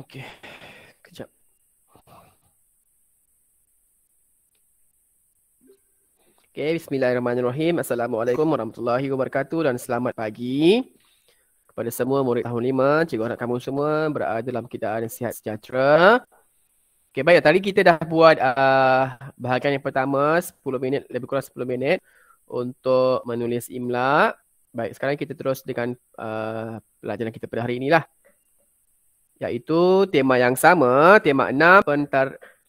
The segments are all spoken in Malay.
Okey, kejap. Okey, bismillahirrahmanirrahim. Assalamualaikum warahmatullahi wabarakatuh dan selamat pagi kepada semua murid tahun 5. Cikgu harap kamu semua berada dalam keadaan sihat sejahtera. Okey, baik. Tadi kita dah buat bahagian yang pertama 10 minit, lebih kurang 10 minit untuk menulis imla. Baik, sekarang kita terus dengan pelajaran kita pada hari inilah. Iaitu tema yang sama, tema 6,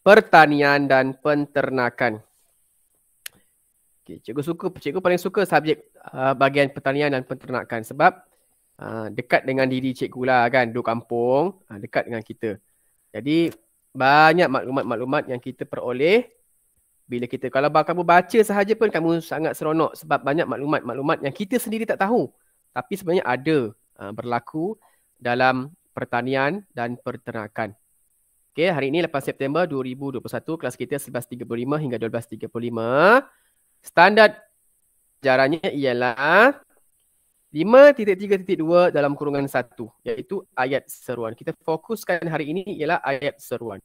pertanian dan penternakan. Okay, cikgu paling suka subjek bahagian pertanian dan penternakan sebab dekat dengan diri cikgu lah kan, duduk kampung, dekat dengan kita. Jadi banyak maklumat-maklumat yang kita peroleh bila kita, kalau kamu baca sahaja pun kamu sangat seronok sebab banyak maklumat-maklumat yang kita sendiri tak tahu. Tapi sebenarnya ada berlaku dalam pertanian dan peternakan. Okay, hari ini 8 September 2021, kelas kita 11.35 hingga 12.35. Standard jarannya ialah 5.3.2 dalam kurungan 1, iaitu ayat seruan. Kita fokuskan hari ini ialah ayat seruan.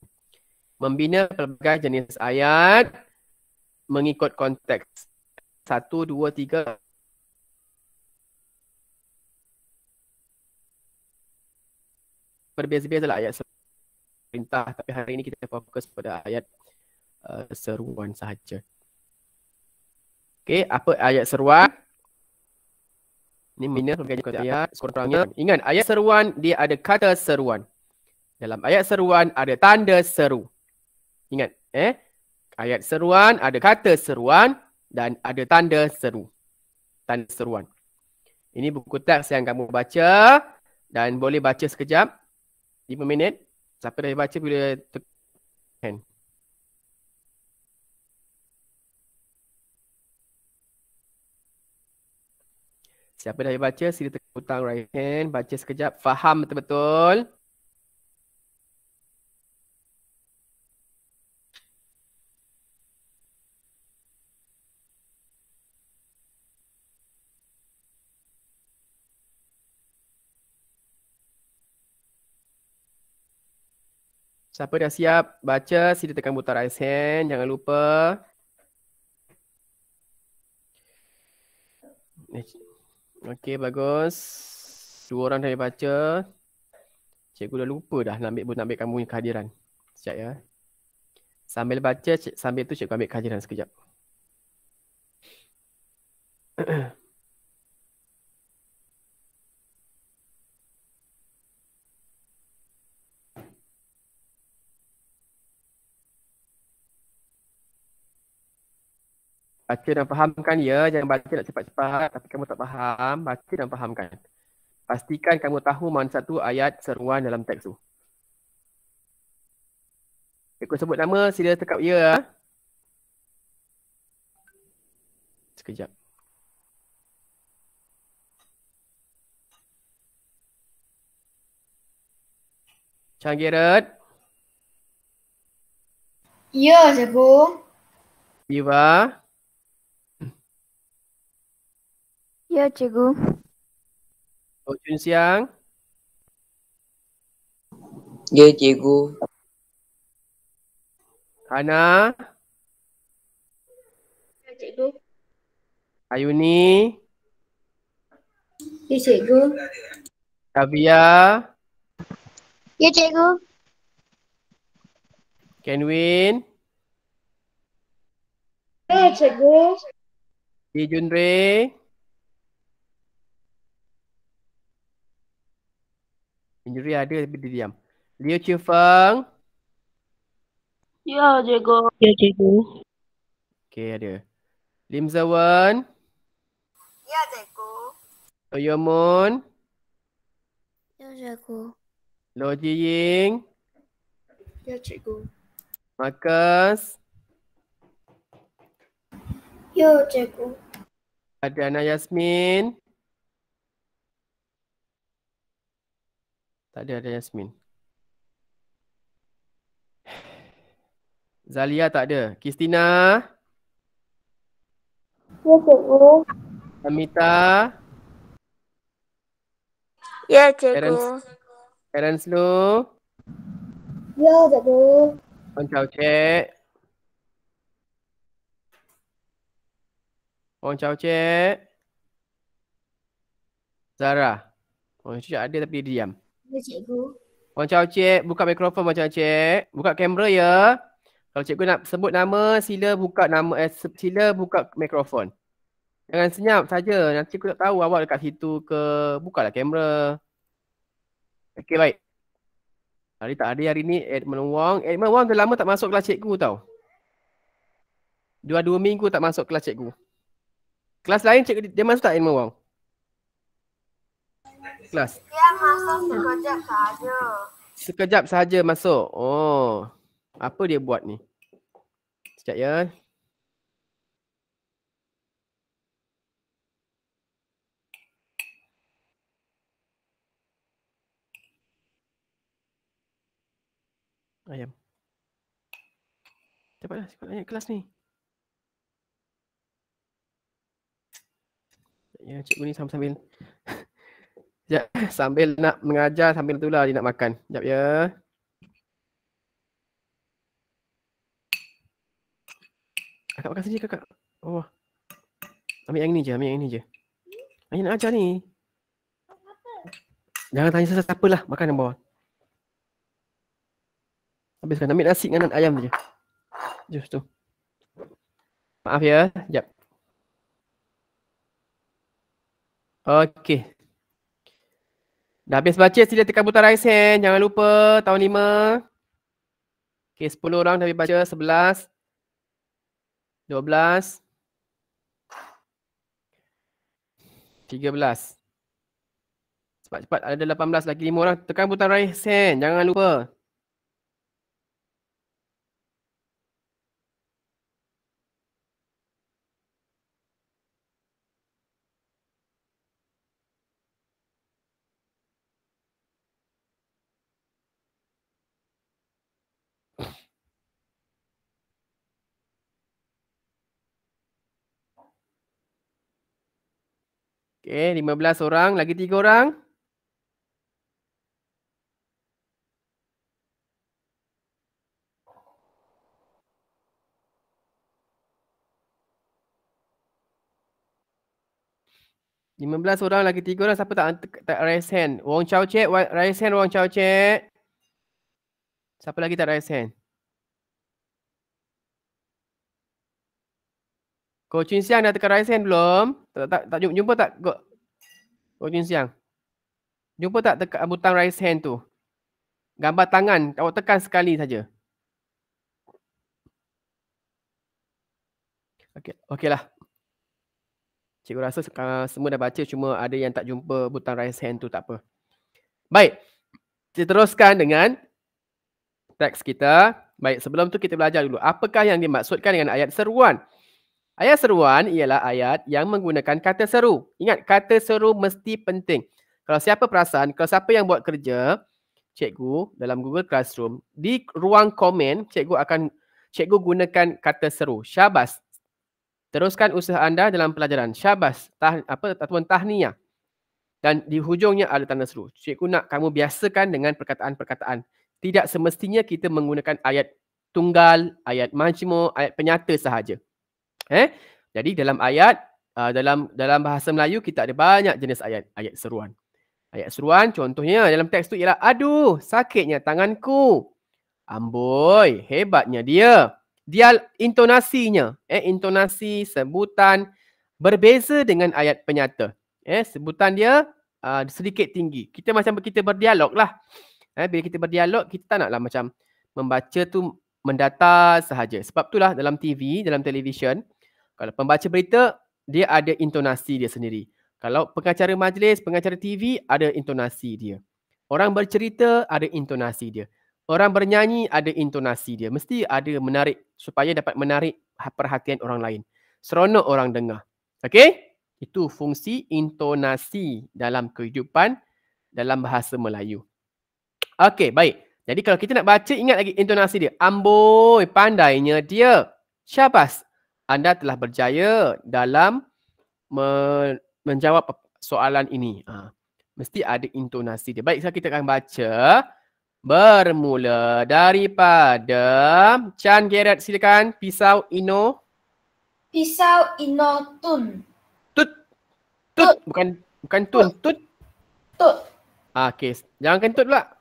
Membina pelbagai jenis ayat mengikut konteks. 1, 2, 3. Berbeza-beza lah ayat perintah, tapi hari ini kita fokus pada ayat seruan sahaja. Okey, apa ayat seruan? Ini mina pelbagai ayat, sekurang-kurangnya. Ingat, ayat seruan dia ada kata seruan. Dalam ayat seruan ada tanda seru. Ingat, ayat seruan ada kata seruan dan ada tanda seru. Tanda seruan. Ini buku teks yang kamu baca dan boleh baca sekejap. 5 minit. Siapa dah baca bila tekan. Siapa dah baca, sila tekan butang right hand. Baca sekejap. Faham betul-betul. Siapa dah siap baca, sila tekan butang raise hand. Jangan lupa. Okey, bagus. 2 orang dah baca. Cikgu dah lupa dah nak ambil kamu kehadiran. Sekejap ya. Sambil baca, sambil tu cikgu ambil kehadiran sekejap. Baca dan fahamkan ya. Jangan baca nak cepat-cepat tapi kamu tak faham. Baca dan fahamkan. Pastikan kamu tahu mana satu ayat seruan dalam teks tu. Cikgu sebut nama, sila tekap ya. Sekejap. Canggirat. Ya, cikgu. Iva. Ya, cikgu. Oh, Chun Siang. Ya, cikgu. Hana. Ya, cikgu. Ayuni. Ya, cikgu. Kavia. Ya, cikgu. Kenwin. Ya, cikgu. Lee Junre. Junre ada tapi dia diam. Liu Chiu Feng. Ya, cikgu. Ya, cikgu. Okey, ada. Lim Zawan. Ya, cikgu. Toyomun. Ya, cikgu. Lo Ji Ying. Ya, cikgu. Marcus. Ya, cikgu. Adana Yasmin. Tak ada Yasmin. Zalia tak ada. Kristina. Ya, cikgu. Amita. Ya, cikgu. Terence Lu. Ya, cikgu. Wan Chow Cek. Wan Chow Cek. Zara. Wan Chow Cek ada tapi dia diam. Ya, cikgu. Wan Chow Cek, buka mikrofon Wan Chow Cek. Buka kamera ya. Kalau cikgu nak sebut nama, sila buka sila buka mikrofon. Jangan senyap saja. Nanti cikgu tak tahu awak dekat situ ke. Bukalah kamera. Okey, baik. Hari tak ada hari ni Edmund Wong. Edmund Wong dah lama tak masuk kelas cikgu tau. 2 minggu tak masuk kelas cikgu. Kelas lain cikgu dia masuk tak Edmund Wong? Kelas. Dia masuk sekejap saja. Sekejap saja masuk. Oh. Apa dia buat ni? Sekejap ya. Ayam. Cepatlah, cepatlah kelas ni. Ya, cikgu ni sambil sekejap, sambil nak mengajar, sambil itulah dia nak makan. Sekejap ya. Kakak makan sendiri kakak. Oh. Ambil yang ni je, ambil yang ni je. Ayah nak ajar ni. Jangan tanya sesiapa lah, makan yang bawah. Habiskan, ambil nasi dengan ayam je. Jus tu. Maaf ya, sekejap. Okey. Dah habis baca, sila tekan butang raise hand. Jangan lupa, tahun 5. Okey, 10 orang dah habis baca. 11. 12. 13. Cepat-cepat, ada 18 lagi 5 orang. Tekan butang raise hand, jangan lupa. Okey, 15 orang, lagi 3 orang. Lima belas orang, lagi 3 orang. Siapa tak raise hand? Wong Chow Cek, raise hand Wong Chow Cek. Siapa lagi tak raise hand? Ko Chun Siang dah tekan raise hand belum? Tak jumpa tak Ko Chun Siang? Jumpa tak tekan butang raise hand tu? Gambar tangan, awak tekan sekali saja. Okeylah. Cikgu rasa semua dah baca, cuma ada yang tak jumpa butang raise hand tu, tak apa. Baik. Kita teruskan dengan teks kita. Baik, sebelum tu kita belajar dulu. Apakah yang dimaksudkan dengan ayat seruan? Ayat seruan ialah ayat yang menggunakan kata seru. Ingat, kata seru mesti penting. Kalau siapa perasan, kalau siapa yang buat kerja, cikgu dalam Google Classroom, di ruang komen, cikgu gunakan kata seru. Syabas. Teruskan usaha anda dalam pelajaran. Syabas. Ataupun tahniah. Dan di hujungnya ada tanda seru. Cikgu nak kamu biasakan dengan perkataan-perkataan. Tidak semestinya kita menggunakan ayat tunggal, ayat majmuk, ayat penyata sahaja. Jadi dalam ayat, dalam bahasa Melayu kita ada banyak jenis ayat seruan. Ayat seruan contohnya dalam teks tu ialah, aduh, sakitnya tanganku. Amboi, hebatnya dia. Dia intonasinya, intonasi sebutan berbeza dengan ayat penyata. Sebutan dia sedikit tinggi. Kita macam kita berdialog lah. Bila kita berdialog, kita tak naklah macam membaca tu mendatar sahaja. Sebab itulah dalam TV, dalam televisyen, kalau pembaca berita, dia ada intonasi dia sendiri. Kalau pengacara majlis, pengacara TV, ada intonasi dia. Orang bercerita, ada intonasi dia. Orang bernyanyi, ada intonasi dia. Mesti ada menarik, supaya dapat menarik perhatian orang lain. Seronok orang dengar. Okey? Itu fungsi intonasi dalam kehidupan, dalam bahasa Melayu. Okey, baik. Jadi kalau kita nak baca, ingat lagi intonasi dia. Amboi, pandainya dia. Syabas. Anda telah berjaya dalam menjawab soalan ini. Mesti ada intonasi dia. Baik, sekarang kita akan baca Bermula daripada Chan Gerard, silakan. Pisau Ino. Pisau inotun. Tut. Tut. Bukan tun. Tut. Tut. Okey. Jangan kentut pula.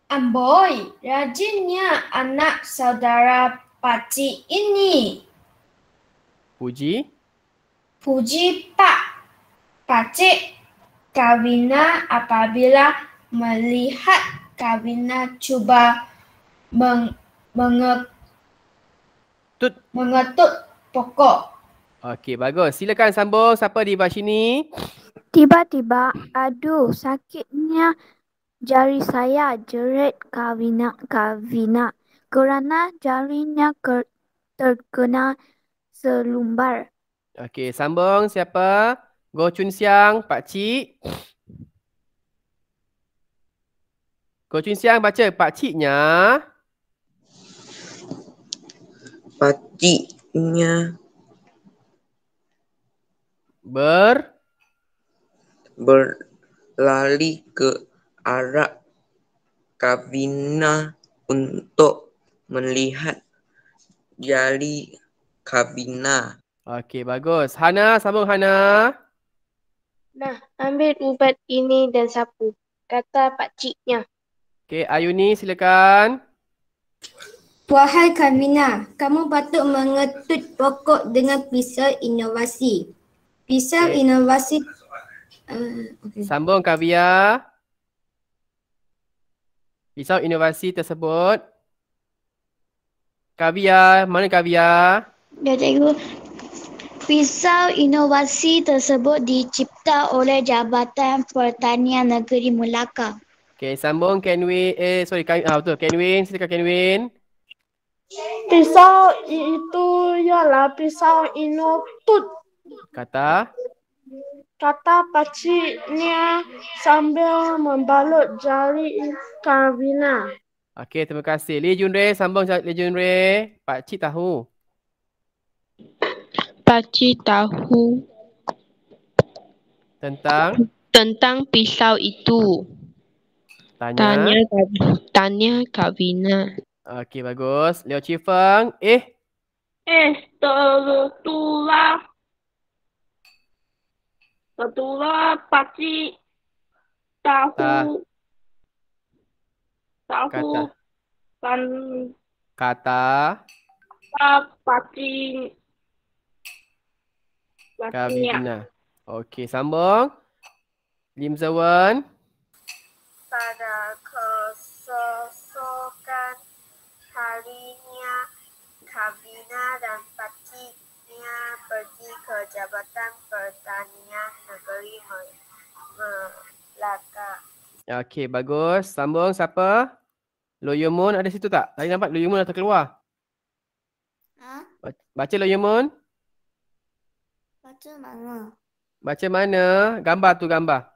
Amboi, rajinnya anak saudara pakcik ini. Puji. Puji Pak. Pakcik Kavina apabila melihat Kavina cuba Tut. mengetuk pokok. Okey, bagus. Silakan sambung. Siapa di bawah sini? Tiba-tiba, aduh sakitnya jari saya, jerit Kavina kerana jarinya terkena selumbar. Okey, sambung. Siapa? Go Chun Siang, Pakcik. Go Chun Siang baca. Pakciknya. Pakciknya berlari ke arah Kavina untuk melihat jari Kavina. Okey, bagus. Hana, sambung Hana. Nah, ambil ubat ini dan sapu, kata pakciknya. Okey, Ayuni silakan. Wahai Kavina, kamu patut mengetut pokok dengan pisau inovasi. Pisau Okey. inovasi. Sambung Kavia. Pisau inovasi tersebut. Kavia, mana Kavia? Ya cikgu, pisau inovasi tersebut dicipta oleh Jabatan Pertanian Negeri Melaka. Okey, sambung Kenwin. Betul. Kenwin, silakan Kenwin. Pisau itu ialah pisau inotut, Kata. kata pakciknya sambil membalut jari Kavina. Okey, terima kasih. Lee Junre, sambung Lee Junre. Pakcik tahu. Pakcik tahu Tentang pisau itu. tanya. Tanya Kavina. Okey, bagus. Liu Qifeng. Betulah pakcik tahu Kata. kan Kata. pakcik Kavina. Okey, sambung. Lim Zawan. Pada keesokan harinya, Kavina dan pakciknya pergi ke Jabatan Pertanian Negeri Melaka. Okey, bagus. Sambung siapa? Lo Yumun ada situ tak? Tadi nampak Lo Yumun dah terkeluar. Ha? Baca Lo Yumun. Baca mana? Baca mana? Gambar tu gambar.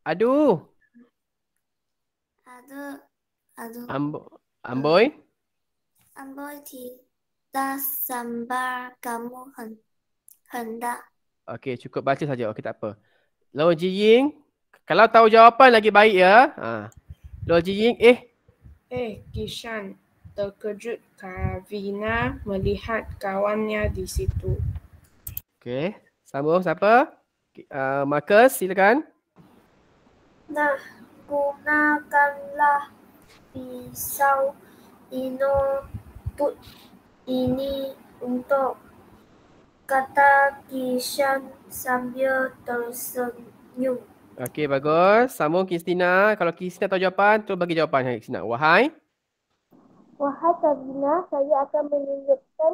Aduh. Aduh. Amboi. Amboi tidak sambar kamu hendak. Okey, cukup baca saja. Okey, tak apa. Lo Jiying. Kalau tahu jawapan lagi baik ya. Lo Jiying. Kishan terkejut Kavina melihat kawannya di situ. Okey. Sambung siapa? Marcus, silakan. Nah, gunakanlah pisau inotut ini untuk, kata Kishan sambil tersenyum. Okey, bagus. Sambung Kristina. Kalau Kristina tahu jawapan, tu bagi jawapan Kristina. Wahai Kavina, saya akan menunjukkan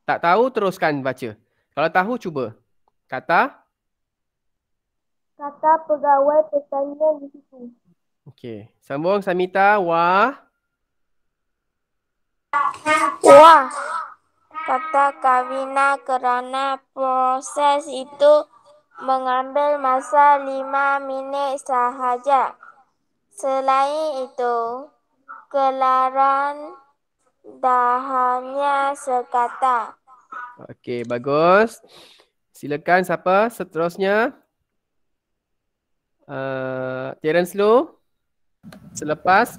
Tak tahu teruskan baca. Kalau tahu cuba. Kata pegawai pertanian di situ. Okey. Sambung Samita. Wah, kata Kavina kerana proses itu mengambil masa 5 minit sahaja. Selain itu, gelaran dahannya sekata. okey, bagus. Silakan siapa seterusnya? Terence Lu. Selepas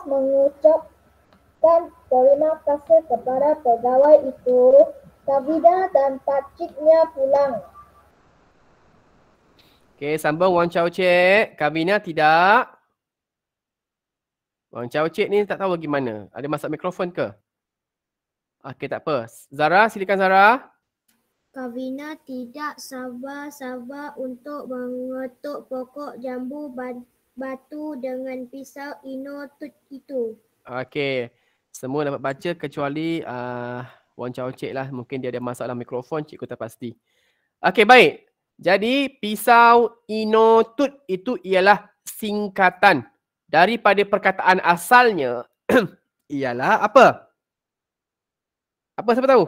mengucapkan terima kasih kepada pegawai itu, Kavina dan pakciknya pulang. Okey, sambung Wang Chao Cik. Kavina tidak. Wang Chao Cik ni tak tahu bagaimana. Ada masak mikrofon ke? Okey, tak apa. Zara, silakan Zara. Kavina tidak sabar-sabar untuk mengetuk pokok jambu batu dengan pisau inotut itu. Okey. Semua dapat baca kecuali Wan Chao Cik lah. Mungkin dia ada masalah mikrofon, cikgu tak pasti. Okey, baik. Jadi pisau inotut itu ialah singkatan daripada perkataan asalnya ialah apa? Apa siapa tahu?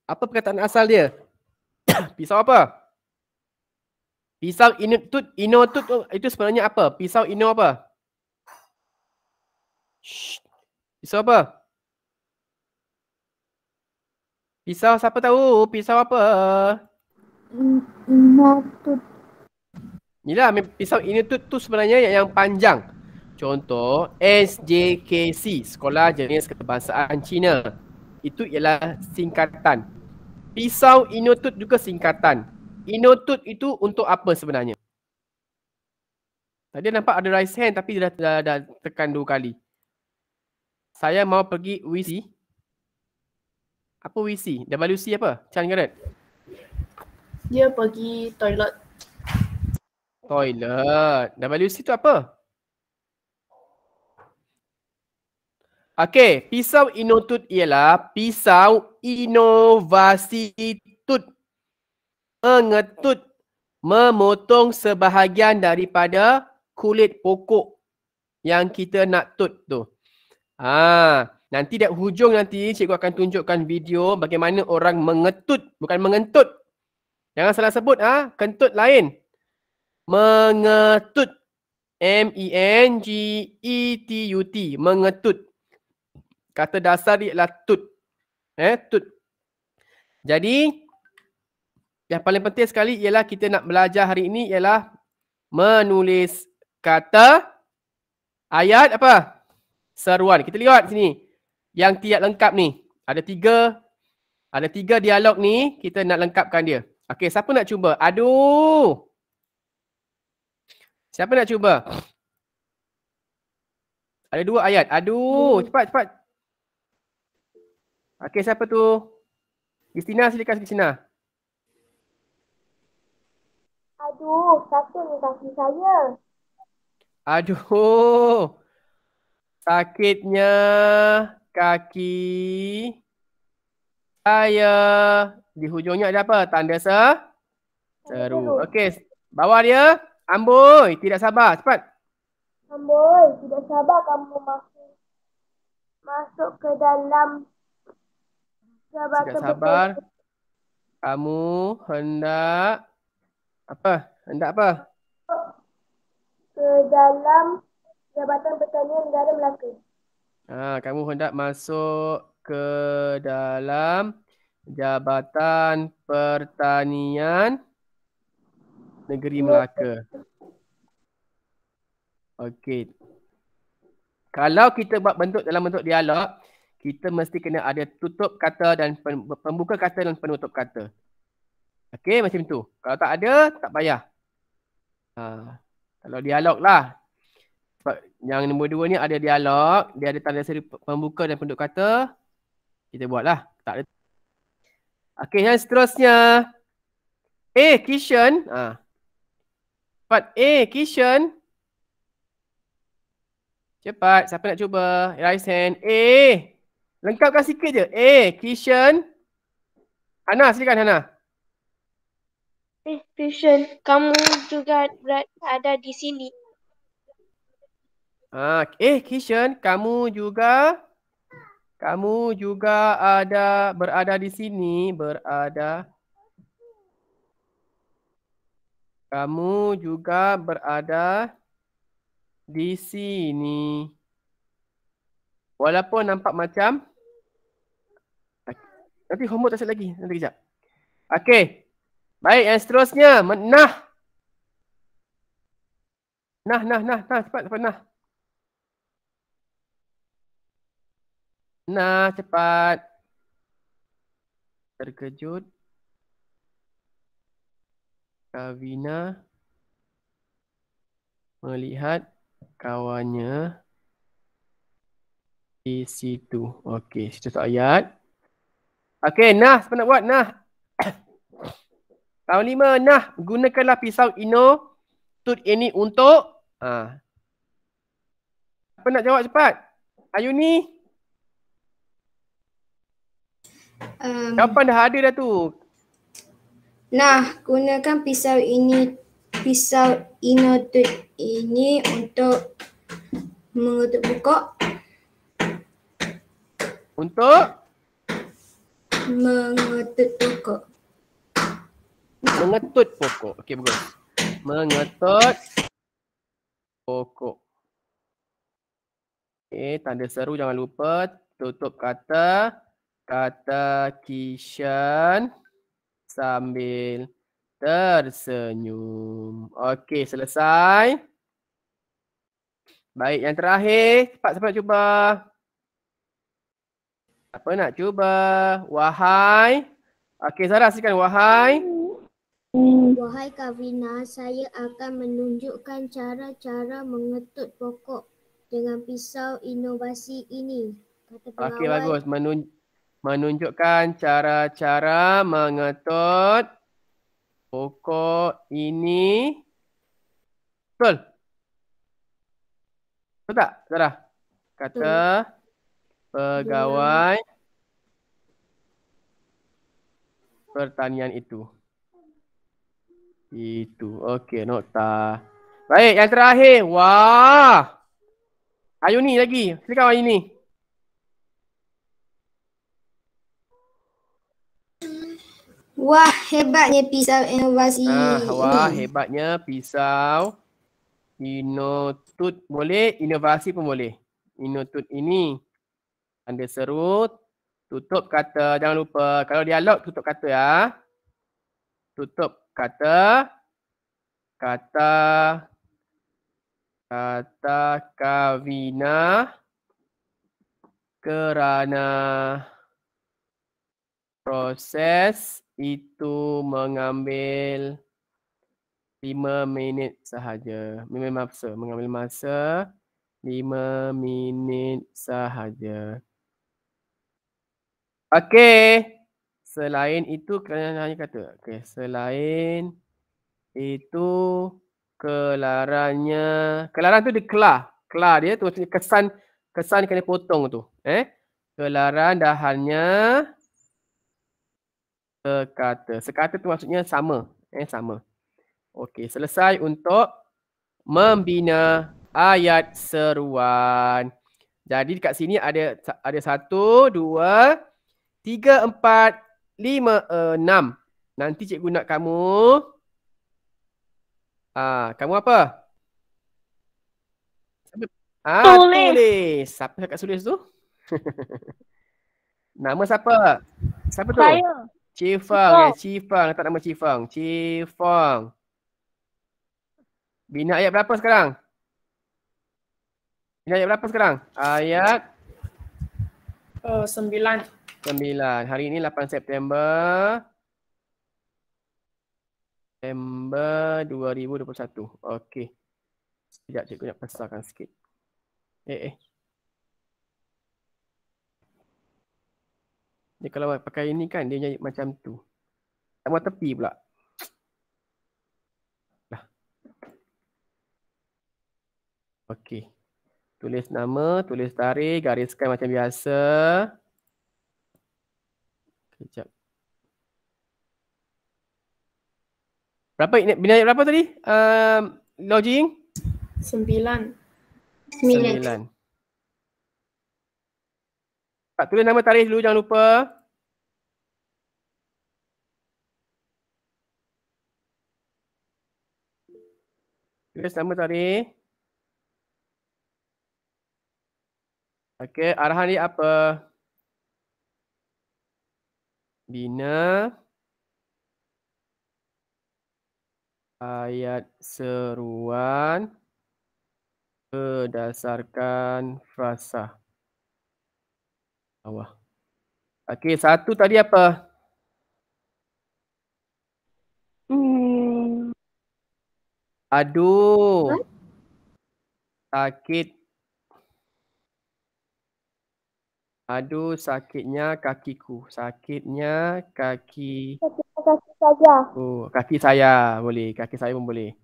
Apa perkataan asal dia? Pisau apa? Pisau inotut itu sebenarnya apa? Pisau ino apa? Shh. Pisau apa? Pisau siapa tahu? Pisau apa? Inotut. Inilah pisau inotut tu sebenarnya yang panjang. Contoh SJKC, Sekolah Jenis Kebangsaan Cina. Itu ialah singkatan. Pisau inotut juga singkatan. Inotut itu untuk apa sebenarnya? Tadi nampak ada raise hand tapi dah tekan 2 kali. Saya mau pergi WC. Apa WC? WC apa? Chan Garret? Dia pergi toilet. Toilet. WC tu apa? Okey, pisau inotut ialah pisau inovasi tut. Mengetut, memotong sebahagian daripada kulit pokok yang kita nak tut tu. Nanti di hujung nanti cikgu akan tunjukkan video bagaimana orang mengetut, bukan mengentut. Jangan salah sebut kentut lain. Mengetut. MENGETUT, mengetut. Kata dasar dia ialah tut. Tut. Jadi yang paling penting sekali ialah kita nak belajar hari ini ialah menulis kata ayat apa? Seruan. Kita lihat sini. Yang tidak lengkap ni. Ada tiga dialog ni. Kita nak lengkapkan dia. Okey, siapa nak cuba? Aduh. Siapa nak cuba? Ada 2 ayat. Aduh, cepat. Okey, siapa tu? Kristina, silakan Kristina. Aduh, sakit ni kaki saya. Aduh. Sakitnya kaki saya. Di hujungnya ada apa? Tanda seru. Okey, bawah dia. Amboi, tidak sabar. Cepat. Amboi, tidak sabar kamu masuk ke dalam jabatan. Tidak sabar. Kamu hendak apa? Hendak apa? Ke dalam Jabatan Pertanian Negara Melaka. Kamu hendak masuk ke dalam Jabatan Pertanian Negeri Melaka. Okey. Kalau kita buat dalam bentuk dialog, kita mesti kena ada tutup kata dan pembuka kata dan penutup kata. Okey, macam tu. Kalau tak ada, tak payah. Kalau dialog lah. Sebab yang nombor 2 ni ada dialog. Dia ada tanda seri pembuka dan penutup kata. Kita buat lah. Tak ada. Okey, yang seterusnya. Kishan. Cepat. Kishan. Cepat. Siapa nak cuba? Raise hand. Lengkapkan sikit je. Kishan. Hana, silakan Hana. Kishan, kamu juga ada di sini. Kishan, kamu juga berada di sini. Kamu juga berada di sini. Walaupun nampak macam Nanti homework tak siap lagi. Nanti kejap. Okey. Baik, yang seterusnya. Nah. Nah. Cepat. Nah. Nah, cepat. Terkejut. Kavina melihat kawannya di situ. Okey, situ ayat. Okey, nah, siapa nak buat? Nah. Tahun 5, nah. Gunakanlah pisau Ino tut ini untuk. Apa nak jawab cepat? Ayuni. Jawapan dah ada dah tu. Nah, gunakan pisau Ino tut ini untuk mengetuk pokok. Untuk? Mengetuk pokok. Mengetut pokok. Okey, bagus. Mengetut pokok. Okey, tanda seru jangan lupa. Tutup kata. Kata Kishan sambil tersenyum. Okey, selesai. Baik, yang terakhir. Cepat nak cuba. Apa nak cuba? Wahai. Okey, Zara silakan. Wahai. Wahai Kavina, saya akan menunjukkan cara-cara mengetut pokok dengan pisau inovasi ini. Kata pengawal. Okey, bagus. Menunjukkan cara-cara mengetut pokok ini. Betul? Betul tak, Zara? Kata pegawai pertanian itu. Itu. Okey, nota. Baik, yang terakhir. Wah. Ayuni lagi. Silakan Ayuni. Wah, hebatnya pisau inovasi ini. Wah, hebatnya pisau Inotut. Boleh, inovasi pun boleh. Inotut ini. Tanda seru. Tutup kata. Jangan lupa. Kalau dialog, tutup kata ya. Tutup kata. Kata Kavina kerana proses itu mengambil 5 minit sahaja. Mengambil masa 5 minit sahaja. Okey. Selain itu, kerana hanya kata. Okey, selain itu kelarannya. Kelaran tu dia kelar dia tu maksudnya kesan kena potong tu. Kelaran dah hanya sekata. Sekata tu maksudnya sama. Sama. Okey, selesai untuk membina ayat seruan. Jadi dekat sini ada 1, 2, 3, 4, 5, 6. Nanti cikgu nak kamu. Kamu apa? Tulis. Siapa cakap tulis tu? Nama siapa? Siapa tu? Saya. Cifang. Cifang. Letak nama Cifang. Cifang. Bina ayat berapa sekarang? Ayat 9. 9. Hari ini 8 September 2021. Okey. Sekejap cikgu nak besarkan sikit. Dia kalau pakai ini kan dia jadi macam tu. Tak mau tepi pula. Dah. Okey. Tulis nama, tulis tarikh, gariskan macam biasa. Kejap. Berapa bina ayat berapa tadi? Loging? 9. Tak, tulis nama tarikh dulu, jangan lupa. Tulis nama tarikh. Okey, arahan dia apa? Bina ayat seruan berdasarkan frasa. Bawah. Okey, satu tadi apa? Aduh. Sakit. Aduh, sakitnya kakiku. Sakitnya kaki. Kaki saja. Oh, kaki saya boleh. Kaki saya pun boleh.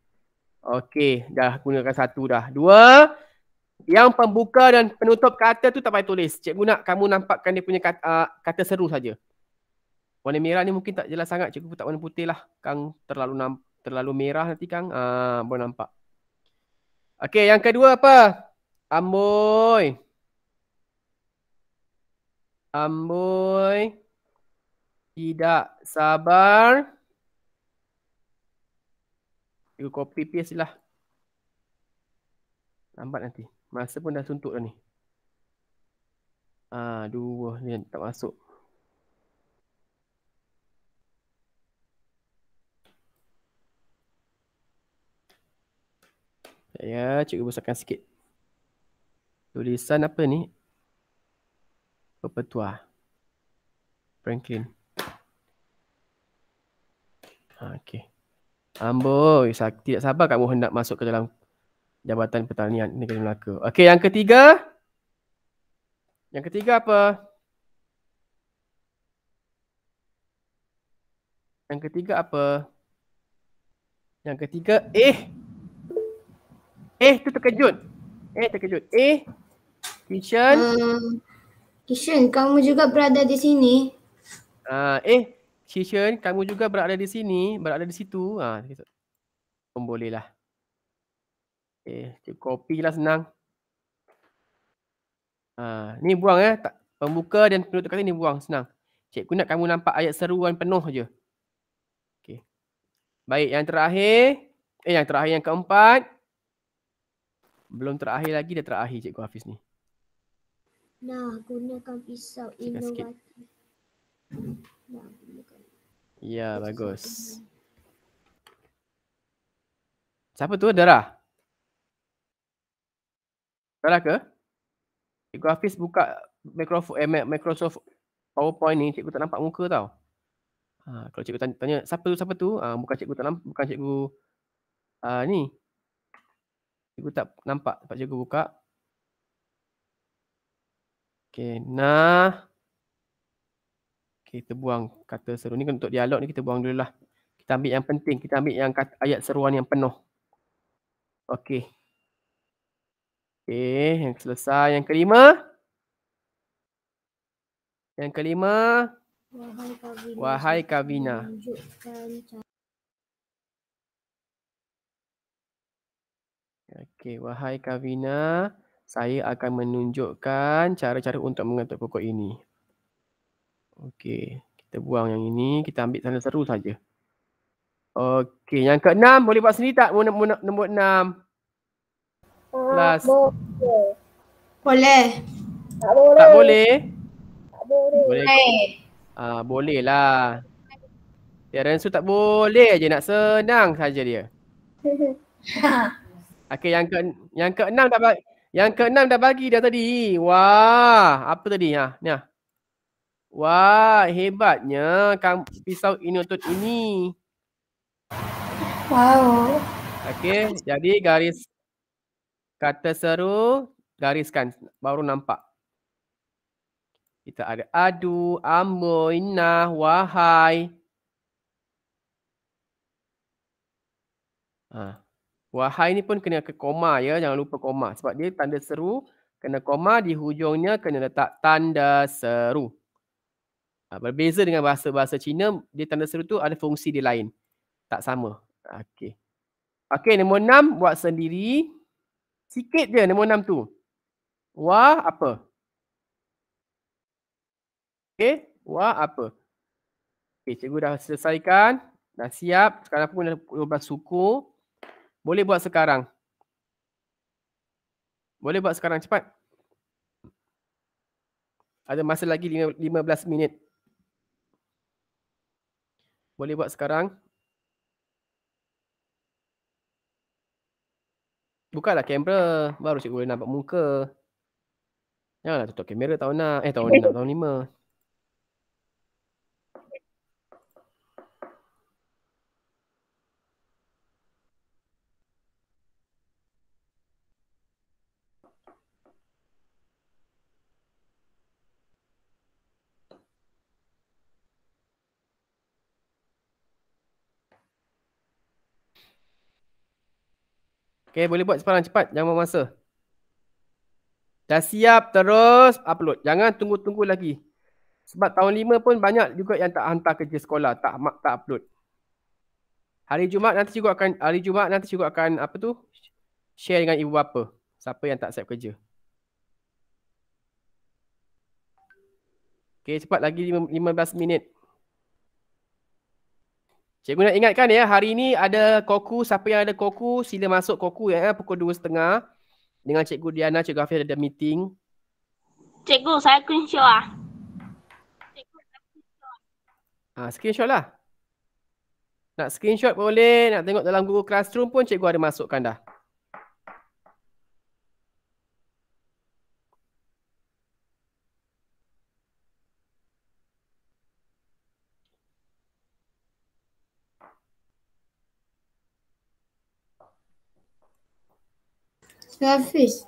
Okey, dah gunakan satu dah. Dua. Yang pembuka dan penutup kata tu tak payah tulis. Cikgu nak kamu nampakkan dia punya kata seru saja. Warna merah ni mungkin tak jelas sangat. Cikgu tak warna putih lah. Kang terlalu merah nanti Kang. Boleh nampak. Okey, yang kedua apa? Amboi. Amboi. Tidak sabar. Cikgu copy paste lah. Lambat nanti. Masa pun dah suntuk dah ni. Dua ni tak masuk. Ya, cikgu besarkan sikit. Tulisan apa ni? Pepetua. Franklin. Okey. Amboi, tidak sabar kamu hendak masuk ke dalam Jabatan Pertanian Negeri Melaka. Okey, yang ketiga. Yang ketiga apa? Yang ketiga apa? Yang ketiga, tu terkejut. Terkejut. Kitchen. Kishan, kamu juga berada di sini. Kishan, kamu juga berada di sini. Berada di situ. Boleh lah. Copy lah senang. Ni buang pembuka dan penutup kata ni buang senang. Cikgu nak kamu nampak ayat seruan penuh je. Okey. Baik, yang terakhir. Yang keempat. Belum terakhir lagi, dah terakhir Cikgu Hafiz ni. Nah, gunakan pisau inovasi. Ya, bagus. Siapa tu? Dara? Dara ke? Cikgu Hafiz buka Microsoft PowerPoint ni, cikgu tak nampak muka tau. Kalau cikgu tanya siapa tu? Bukan cikgu tak nampak, bukan cikgu ni. Cikgu tak nampak, tempat cikgu buka. Okey, kita buang kata seru ni untuk dialog ni, kita buang dulu lah. Kita ambil yang penting, kita ambil yang ayat seruan yang penuh. Okey. Yang selesai. Yang kelima. Wahai Kavina. Okey, wahai Kavina, saya akan menunjukkan cara-cara untuk mengetuk pokok ini. Okey, kita buang yang ini, kita ambil tanda seru saja. Okey, yang keenam boleh buat sendiri tak? Nombor 6. Kelas. Boleh. Tak boleh. Tak boleh? Tak boleh. Boleh lah. Rensu tak boleh je, nak senang saja dia. Okey, yang keenam dah bagi dah tadi. Wah, apa tadi? Ni. Wah, hebatnya Kang pisau ini untuk ini. Wow. Okey, jadi garis kata seru, gariskan baru nampak. Kita ada adu, amboi, nah, wahai. Wahai ni pun kena ke koma ya, jangan lupa koma. Sebab dia tanda seru, kena koma, di hujungnya kena letak tanda seru. Berbeza dengan bahasa-bahasa Cina, dia tanda seru tu ada fungsi dia lain. Tak sama. Okey. Okey, nombor 6 buat sendiri. Sikit je nombor 6 tu. Wah apa? Okey, wah apa? Okey, cikgu dah selesaikan. Dah siap. Sekarang pun dah 12 suku. Boleh buat sekarang. Boleh buat sekarang cepat. Ada masa lagi 15 minit. Boleh buat sekarang. Bukalah kamera. Baru cikgu boleh nampak muka. Janganlah tutup kamera tahun 6. Tahun 6, tahun 5. Okay, boleh buat sekarang cepat. Jangan buang masa. Dah siap terus upload. Jangan tunggu-tunggu lagi. Sebab tahun 5 pun banyak juga yang tak hantar kerja sekolah. Tak upload. Hari Jumaat nanti cikgu akan apa tu? Share dengan ibu bapa. Siapa yang tak siap kerja. Okay, cepat lagi 15 minit. Cikgu nak ingatkan ya, hari ni ada koku. Siapa yang ada koku, sila masuk koku ya, pukul 2.30. Dengan Cikgu Diana, Cikgu Hafiz ada meeting. Cikgu, saya screenshot Screenshot lah. Nak screenshot boleh, nak tengok dalam Google Classroom pun cikgu ada masukkan dah. Hafiz.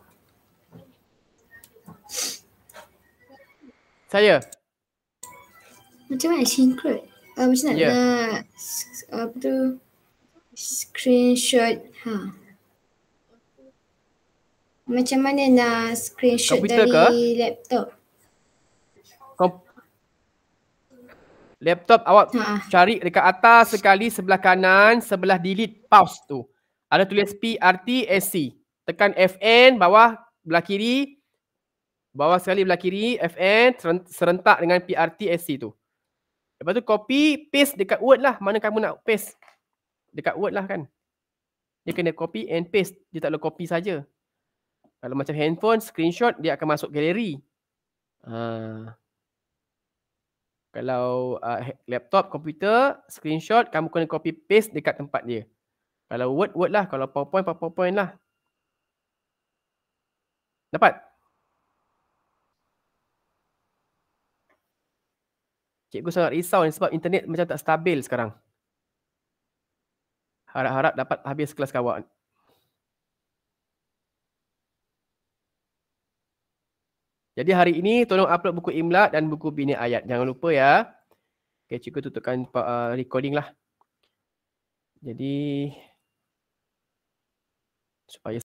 Saya. Macam mana screenshot? Macam nak nak apa tu? Screenshot. Macam mana nak screenshot Komputer dari laptop? Laptop awak cari dekat atas sekali, sebelah kanan, sebelah delete pause tu. Ada tulis PRTSC. Tekan FN bawah belah kiri. Bawah sekali belah kiri FN serentak dengan PRTSC tu. Lepas tu copy paste dekat Word lah. Mana kamu nak paste? Dekat Word lah kan. Dia kena copy and paste. Dia tak boleh copy saja. Kalau macam handphone, screenshot dia akan masuk galeri. Kalau laptop, komputer, screenshot, kamu kena copy paste dekat tempat dia. Kalau Word lah. Kalau PowerPoint lah. Dapat? Cikgu sangat risau sebab internet macam tak stabil sekarang. Harap-harap dapat habis kelas kawan. Jadi hari ini tolong upload buku imla dan buku bina ayat. Jangan lupa ya. Okay, cikgu tutupkan recording lah. Jadi supaya